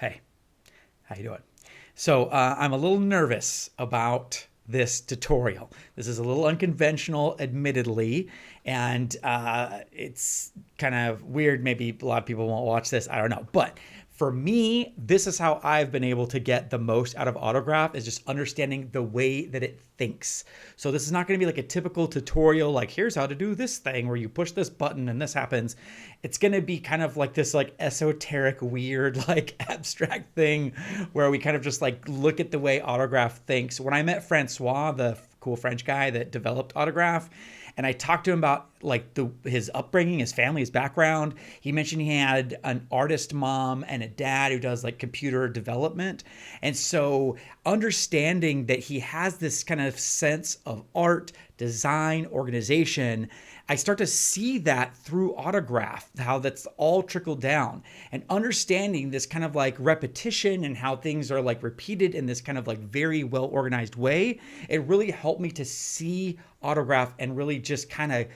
Hey, how you doing? So I'm a little nervous about this tutorial. This is a little unconventional, admittedly, and it's kind of weird. Maybe a lot of people won't watch this. I don't know. But for me, this is how I've been able to get the most out of Autograph, is just understanding the way that it thinks. So this is not going to be like a typical tutorial, like here's how to do this thing where you push this button and this happens. It's going to be kind of like this like esoteric, weird, like abstract thing where we kind of just like look at the way Autograph thinks. When I met Francois, the cool French guy that developed Autograph, and I talked to him about like his upbringing, his family, his background. He mentioned he had an artist mom and a dad who does like computer development. And so understanding that he has this kind of sense of art, design, organization, I start to see that through Autograph, how that's all trickled down, and understanding this kind of like repetition and how things are like repeated in this kind of like very well organized way. It really helped me to see Autograph and really just kind of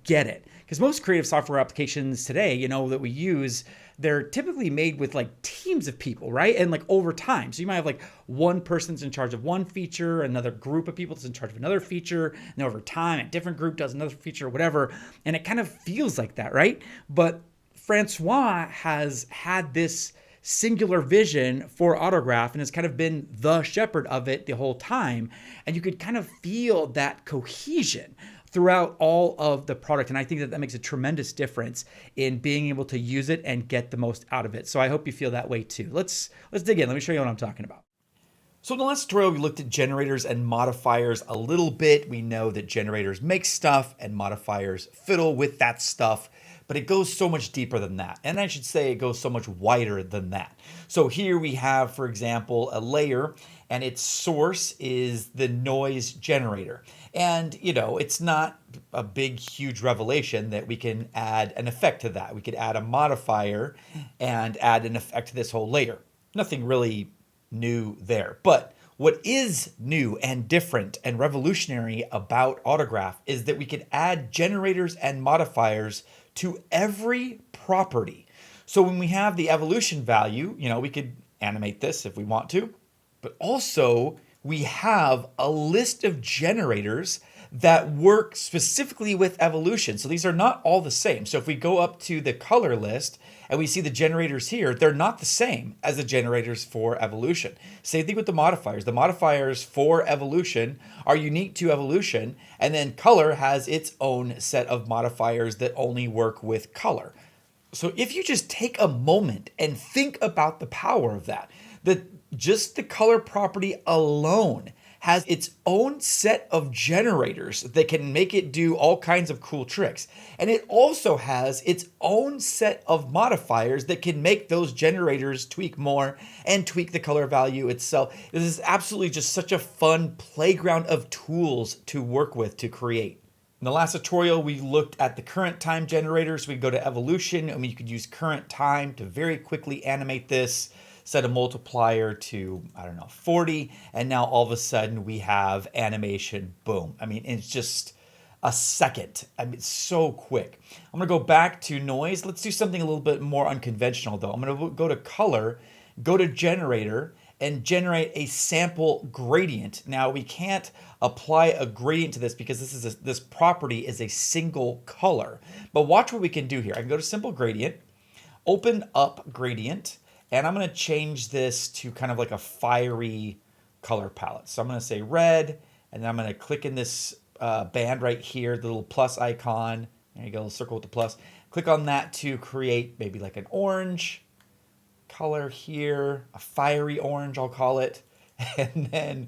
get it. Because most creative software applications today, that we use, they're typically made with like teams of people, right? And like over time. So you might have like one person's in charge of one feature, another group of people is in charge of another feature, and over time a different group does another feature, whatever. And it kind of feels like that, right? But Francois has had this singular vision for Autograph and has kind of been the shepherd of it the whole time. And you could kind of feel that cohesion throughout all of the product. And I think that makes a tremendous difference in being able to use it and get the most out of it. So I hope you feel that way too. Let's dig in. Let me show you what I'm talking about. So in the last tutorial, we looked at generators and modifiers a little bit. We know that generators make stuff and modifiers fiddle with that stuff, but it goes so much deeper than that. And I should say it goes so much wider than that. So here we have, for example, a layer, and its source is the noise generator. And, it's not a big, huge revelation that we can add an effect to that. We could add a modifier and add an effect to this whole layer. Nothing really new there. But what is new and different and revolutionary about Autograph is that we could add generators and modifiers to every property. So when we have the evolution value, we could animate this if we want to, but also we have a list of generators that work specifically with evolution. So these are not all the same. So if we go up to the color list and we see the generators here, they're not the same as the generators for evolution. Same thing with the modifiers. The modifiers for evolution are unique to evolution, and then color has its own set of modifiers that only work with color. So if you just take a moment and think about the power of that just the color property alone has its own set of generators that can make it do all kinds of cool tricks. And it also has its own set of modifiers that can make those generators tweak more and tweak the color value itself. This is absolutely just such a fun playground of tools to work with to create. In the last tutorial, we looked at the current time generators. We go to evolution, and you could use current time to very quickly animate this. Set a multiplier to, 40, and now all of a sudden we have animation, boom. It's just a second. It's so quick. I'm gonna go back to noise. Let's do something a little bit more unconventional though. I'm gonna go to color, go to generator, and generate a sample gradient. Now we can't apply a gradient to this because this property is a single color. But watch what we can do here. I can go to simple gradient, open up gradient, and I'm going to change this to kind of like a fiery color palette. So I'm going to say red, and then I'm going to click in this band right here, the little plus icon. There you go, a circle with the plus. Click on that to create maybe like an orange color here, a fiery orange, I'll call it. And then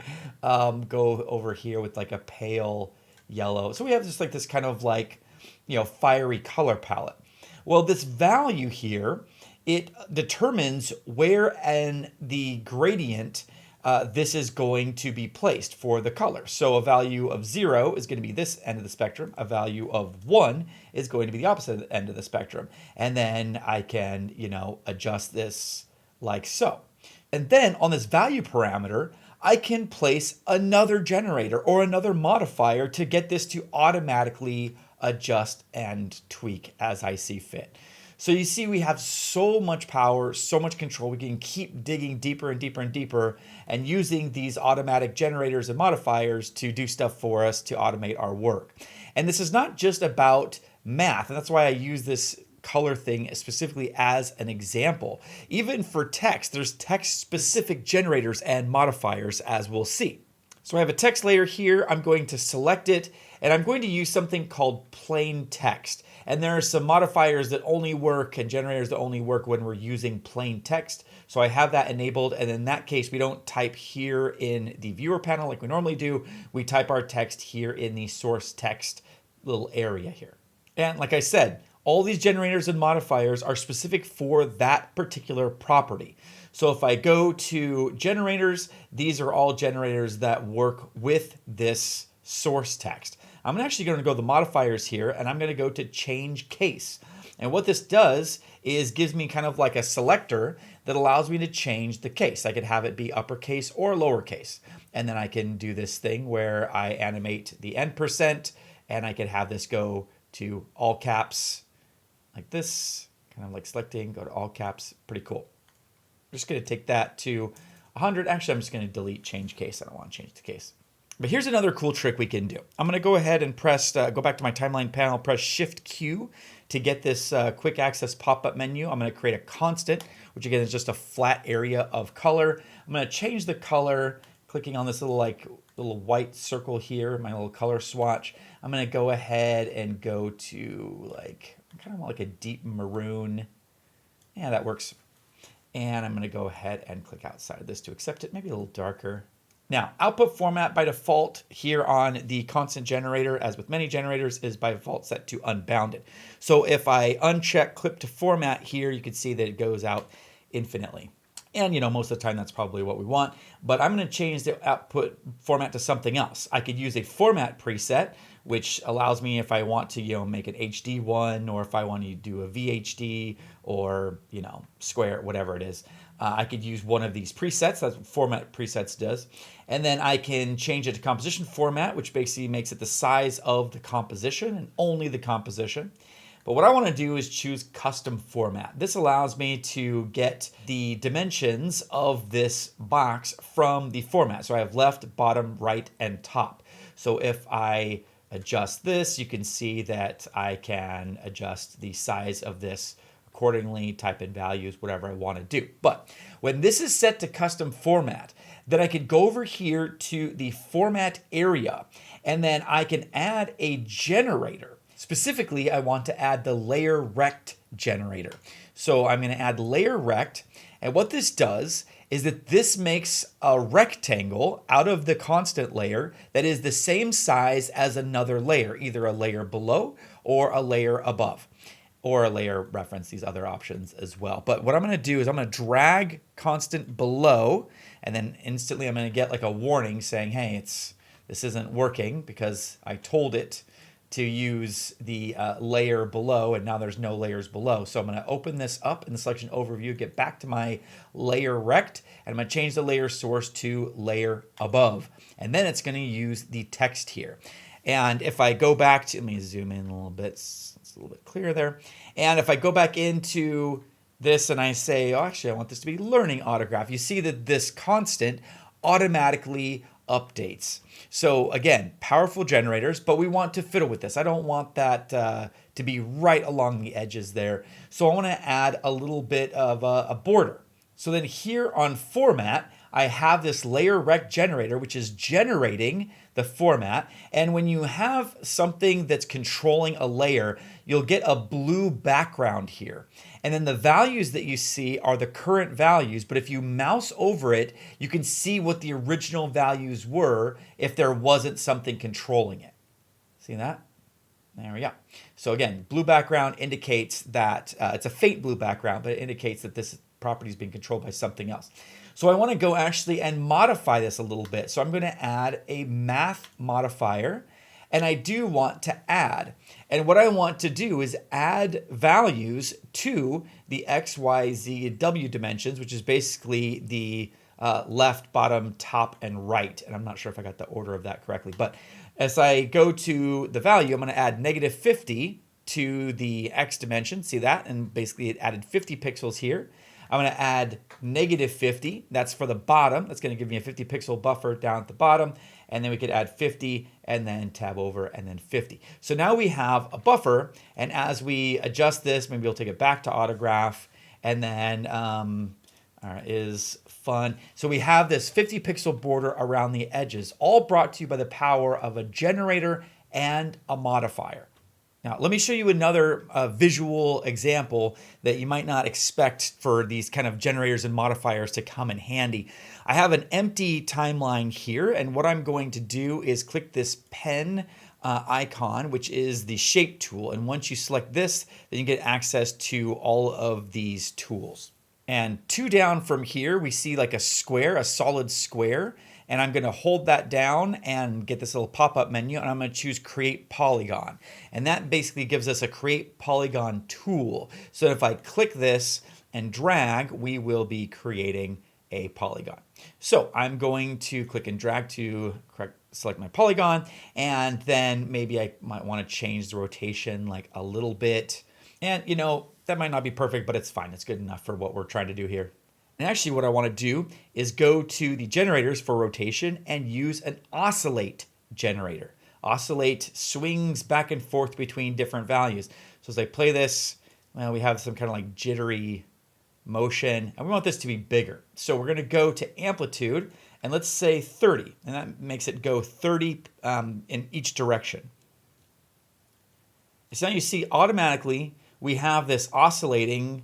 go over here with like a pale yellow. So we have just like this kind of like, fiery color palette. Well, this value here, it determines where in the gradient this is going to be placed for the color. So a value of 0 is going to be this end of the spectrum. A value of 1 is going to be the opposite end of the spectrum. And then I can, adjust this like so. And then on this value parameter, I can place another generator or another modifier to get this to automatically adjust and tweak as I see fit. So you see we have so much power, so much control. We can keep digging deeper and deeper and deeper and using these automatic generators and modifiers to do stuff for us to automate our work. And this is not just about math, and that's why I use this color thing specifically as an example. Even for text, there's text-specific generators and modifiers, as we'll see. So I have a text layer here. I'm going to select it, and I'm going to use something called plain text. And there are some modifiers that only work and generators that only work when we're using plain text. So I have that enabled, and in that case, we don't type here in the viewer panel like we normally do. We type our text here in the source text little area here. And like I said, all these generators and modifiers are specific for that particular property. So if I go to generators, these are all generators that work with this source text. I'm actually going to go to the modifiers here, and I'm going to go to change case. And what this does is gives me kind of like a selector that allows me to change the case. I could have it be uppercase or lowercase. And then I can do this thing where I animate the %, and I could have this go to all caps like this, kind of like selecting, go to all caps. Pretty cool. I'm just going to take that to 100. Actually, I'm just going to delete change case. I don't want to change the case. But here's another cool trick we can do. I'm going to go ahead and press, go back to my timeline panel, press Shift Q to get this quick access pop-up menu. I'm going to create a constant, which again is just a flat area of color. I'm going to change the color, clicking on this little white circle here, my little color swatch. I'm going to go ahead and go to kind of like a deep maroon. Yeah, that works. And I'm going to go ahead and click outside of this to accept it, maybe a little darker. Now, output format by default here on the constant generator, as with many generators, is by default set to unbounded. So if I uncheck clip to format here, you can see that it goes out infinitely. And most of the time that's probably what we want, but I'm going to change the output format to something else. I could use a format preset, which allows me if I want to, make an HD one, or if I want to do a VHD or, square, whatever it is. I could use one of these presets. That's what format presets does. And then I can change it to composition format, which basically makes it the size of the composition and only the composition. But what I want to do is choose custom format. This allows me to get the dimensions of this box from the format. So I have left, bottom, right, and top. So if I adjust this, you can see that I can adjust the size of this accordingly, type in values, whatever I want to do. But when this is set to custom format, then I could go over here to the format area, and then I can add a generator. Specifically, I want to add the layer rect generator. So I'm going to add layer rect, and what this does is that this makes a rectangle out of the constant layer that is the same size as another layer, either a layer below or a layer above, or a layer reference, these other options as well. But what I'm going to do is I'm going to drag constant below, and then instantly I'm going to get like a warning saying, hey, this isn't working because I told it to use the layer below, and now there's no layers below. So I'm going to open this up in the selection overview, get back to my layer rect, and I'm going to change the layer source to layer above. And then it's going to use the text here. And if I go back to, let me zoom in a little bit, it's a little bit clearer there. And if I go back into this and I say, oh, actually, I want this to be learning autograph, you see that this constant automatically updates. So again, powerful generators, but we want to fiddle with this. I don't want that to be right along the edges there. So I want to add a little bit of a border. So then here on format, I have this layer rect generator, which is generating the format. And when you have something that's controlling a layer, you'll get a blue background here. And then the values that you see are the current values. But if you mouse over it, you can see what the original values were if there wasn't something controlling it. See that? There we go. So again, blue background indicates that it's a faint blue background, but it indicates that this property is being controlled by something else. So I want to go actually and modify this a little bit. So I'm going to add a math modifier, and I do want to add. And what I want to do is add values to the X, Y, Z, W dimensions, which is basically the left, bottom, top, and right. And I'm not sure if I got the order of that correctly. But as I go to the value, I'm going to add -50 to the X dimension, see that? And basically it added 50 pixels here. I'm going to add negative 50. That's for the bottom. That's going to give me a 50 pixel buffer down at the bottom. And then we could add 50 and then tab over and then 50. So now we have a buffer. And as we adjust this, maybe we'll take it back to Autograph. And then is fun. So we have this 50 pixel border around the edges, all brought to you by the power of a generator and a modifier. Now, let me show you another visual example that you might not expect for these kind of generators and modifiers to come in handy. I have an empty timeline here, and what I'm going to do is click this pen icon, which is the shape tool. And once you select this, then you get access to all of these tools. And 2 down from here, we see like a square, a solid square. And I'm going to hold that down and get this little pop-up menu, and I'm going to choose Create Polygon. And that basically gives us a Create Polygon tool. So if I click this and drag, we will be creating a polygon. So I'm going to click and drag to select my polygon, and then maybe I might want to change the rotation like a little bit. And you know, that might not be perfect, but it's fine. It's good enough for what we're trying to do here. And actually what I want to do is go to the generators for rotation and use an oscillate generator. Oscillate swings back and forth between different values. So as I play this, well, we have some kind of like jittery motion, and we want this to be bigger. So we're going to go to amplitude, and let's say 30, and that makes it go 30 in each direction. So now you see automatically we have this oscillating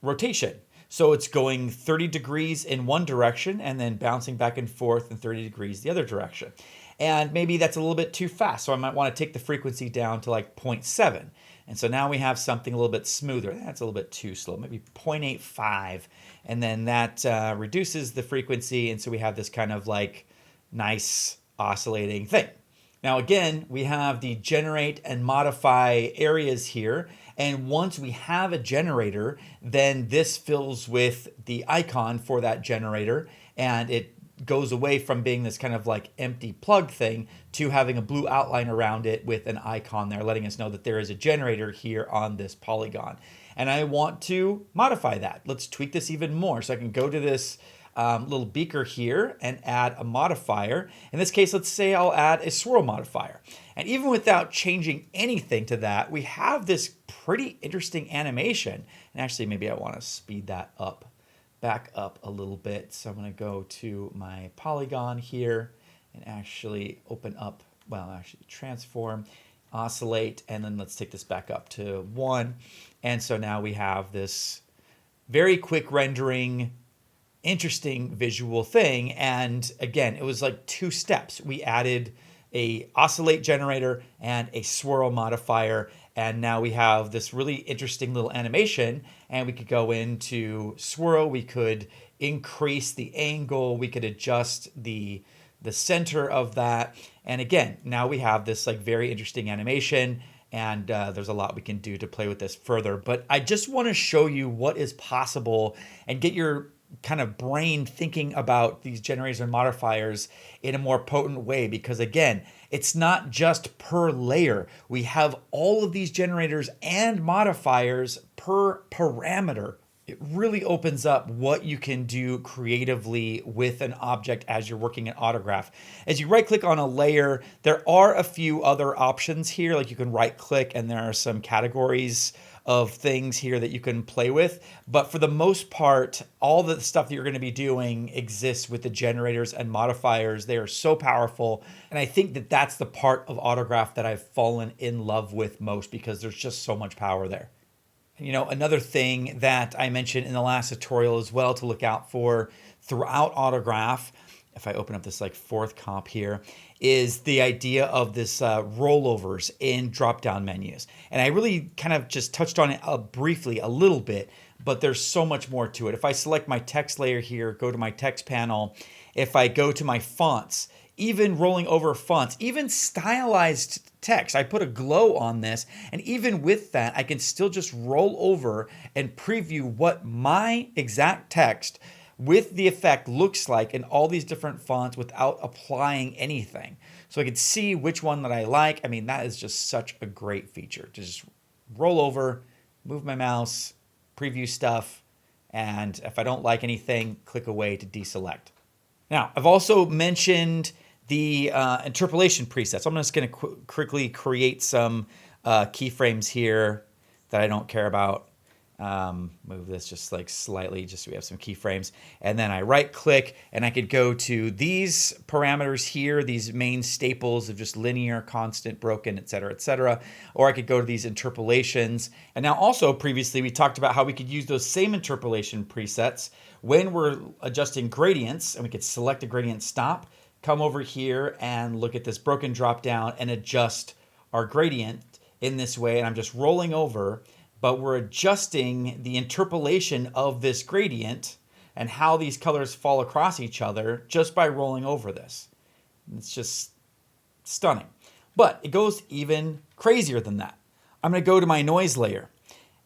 rotation. So it's going 30 degrees in one direction and then bouncing back and forth in 30 degrees the other direction. And maybe that's a little bit too fast. So I might want to take the frequency down to like 0.7. And so now we have something a little bit smoother. That's a little bit too slow, maybe 0.85. And then that reduces the frequency. And so we have this kind of like nice oscillating thing. Now, again, we have the generate and modify areas here. And once we have a generator, then this fills with the icon for that generator, and it goes away from being this kind of like empty plug thing to having a blue outline around it with an icon there, letting us know that there is a generator here on this polygon. And I want to modify that. Let's tweak this even more. So I can go to this little beaker here and add a modifier. In this case, let's say I'll add a swirl modifier. And even without changing anything to that, we have this pretty interesting animation. And actually, maybe I want to speed that up, back up a little bit. So I'm going to go to my polygon here and actually open up, well, actually transform, oscillate, and then let's take this back up to 1. And so now we have this very quick rendering, interesting visual thing. And again, it was like 2 steps. We added a oscillate generator and a swirl modifier, and now we have this really interesting little animation. And we could go into swirl, we could increase the angle, we could adjust the center of that, and again, now we have this like very interesting animation. And there's a lot we can do to play with this further, but I just want to show you what is possible and get your kind of brain thinking about these generators and modifiers in a more potent way, because again, it's not just per layer. We have all of these generators and modifiers per parameter. It really opens up what you can do creatively with an object as you're working in Autograph. As you right click on a layer, there are a few other options here, like you can right click and there are some categories of things here that you can play with. But for the most part, all the stuff that you're going to be doing exists with the generators and modifiers. They are so powerful. And I think that that's the part of Autograph that I've fallen in love with most, because there's just so much power there. You know, another thing that I mentioned in the last tutorial as well to look out for throughout Autograph, if I open up this like 4th comp here, is the idea of this rollovers in drop-down menus. And I really kind of just touched on it briefly a little bit, but there's so much more to it. If I select my text layer here, go to my text panel, if I go to my fonts, even rolling over fonts, even stylized text, I put a glow on this, and even with that, I can still just roll over and preview what my exact text with the effect looks like in all these different fonts without applying anything. So I could see which one that I like. I mean, that is just such a great feature to just roll over, move my mouse, preview stuff, and if I don't like anything, click away to deselect. Now, I've also mentioned the interpolation presets. I'm just going to quickly create some keyframes here that I don't care about. Move this just like slightly, just so we have some keyframes. And then I right click and I could go to these parameters here, these main staples of just linear, constant, broken, et cetera, or I could go to these interpolations. And now also previously we talked about how we could use those same interpolation presets when we're adjusting gradients, and we could select a gradient stop, come over here and look at this broken drop down and adjust our gradient in this way. And I'm just rolling over, but we're adjusting the interpolation of this gradient and how these colors fall across each other just by rolling over this. It's just stunning. But it goes even crazier than that. I'm going to go to my noise layer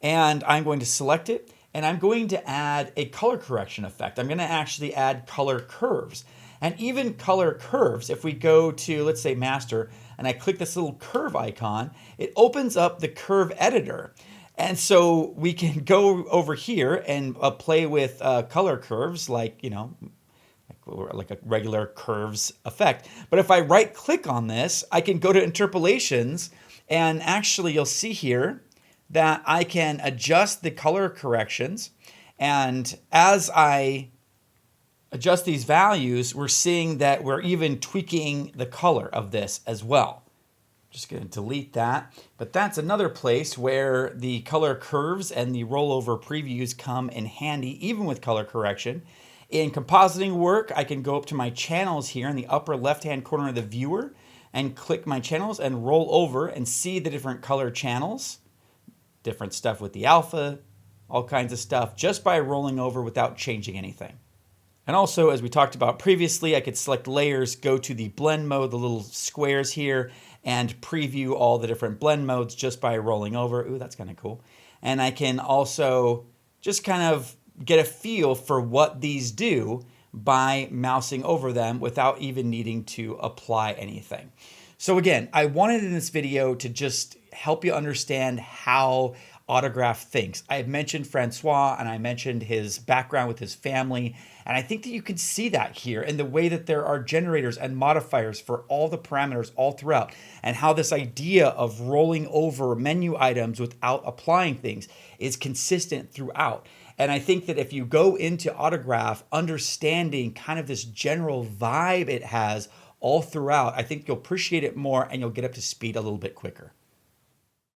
and I'm going to select it, and I'm going to add a color correction effect. I'm going to actually add color curves. And even color curves, if we go to, let's say, master, and I click this little curve icon, it opens up the curve editor. And so we can go over here and play with color curves like a regular curves effect. But if I right click on this, I can go to interpolations, and actually you'll see here that I can adjust the color corrections. And as I adjust these values, we're seeing that we're even tweaking the color of this as well. Just going to delete that. But that's another place where the color curves and the rollover previews come in handy, even with color correction. In compositing work, I can go up to my channels here in the upper left-hand corner of the viewer and click my channels and roll over and see the different color channels, different stuff with the alpha, all kinds of stuff, just by rolling over without changing anything. And also, as we talked about previously, I could select layers, go to the blend mode, the little squares here, and preview all the different blend modes just by rolling over. Ooh, that's kind of cool. And I can also just kind of get a feel for what these do by mousing over them without even needing to apply anything. So again, I wanted in this video to just help you understand how Autograph thinks. I had mentioned Francois and I mentioned his background with his family, and I think that you can see that here in the way that there are generators and modifiers for all the parameters all throughout, and how this idea of rolling over menu items without applying things is consistent throughout. And I think that if you go into Autograph understanding kind of this general vibe it has all throughout, I think you'll appreciate it more and you'll get up to speed a little bit quicker.